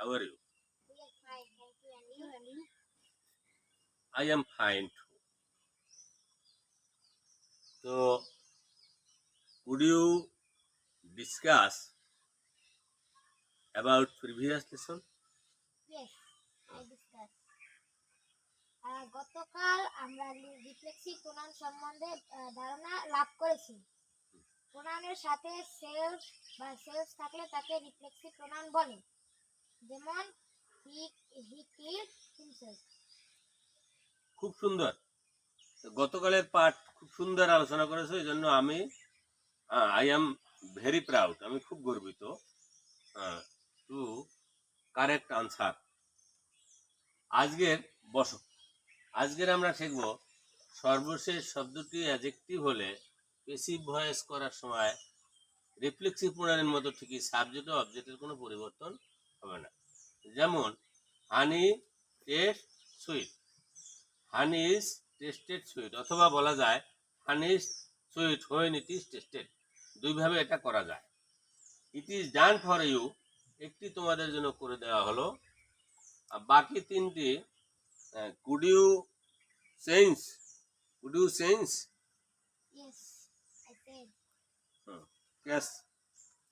How are you? We are fine, thank you. And you? I am fine too. So, could you discuss about previous lesson? Yes, I discuss. গতকাল আমরা reflexive pronoun সম্বন্ধে ধারণা লাভ করেছি। প্রোনাউনের সাথে self বা sales থাকলে তাকে reflexive pronoun বলে। যেমন হি কিলড হিমসেলফ। খুব সুন্দর। তো গতকালের পাঠ খুব সুন্দর আলোচনা করেছো, এই জন্য আমি আই এম ভেরি প্রাউড, আমি খুব গর্বিত টু কারেক্ট আনসার। আজকের আমরা শিখব সর্বশেষ শব্দটি অ্যাডজেক্টিভ হলে প্যাসিভ ভয়েস করার সময় রিফ্লেক্সিভ প্রোনাউনের মতো ঠিকই সাবজেক্ট ও অবজেক্টের কোনো পরিবর্তন হবে না। যেমন honey taste sweet, honey is tasted sweet, অথবা বলা যায় honey is sweet when it is tasted. দুইভাবে এটা করা যায়। It is done for you, একটি তোমাদের জন্য করে দেওয়া হলো। আর বাকি তিনটি could you change, could you change, Yes, I said. catch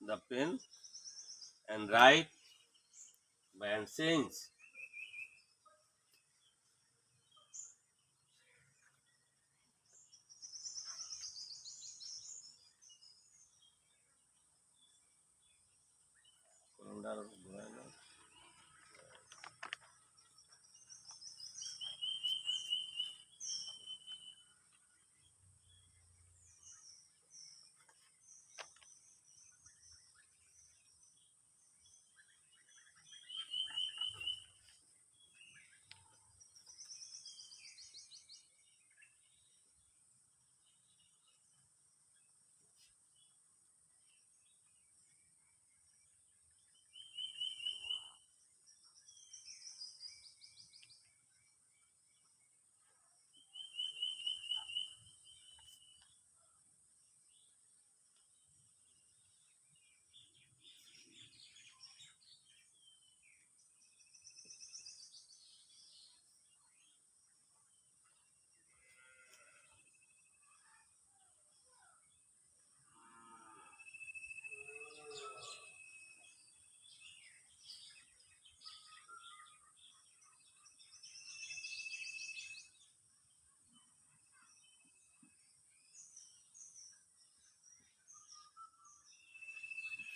the pen and write and change.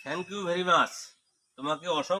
Thank you very much, তোমাকে অসংখ্য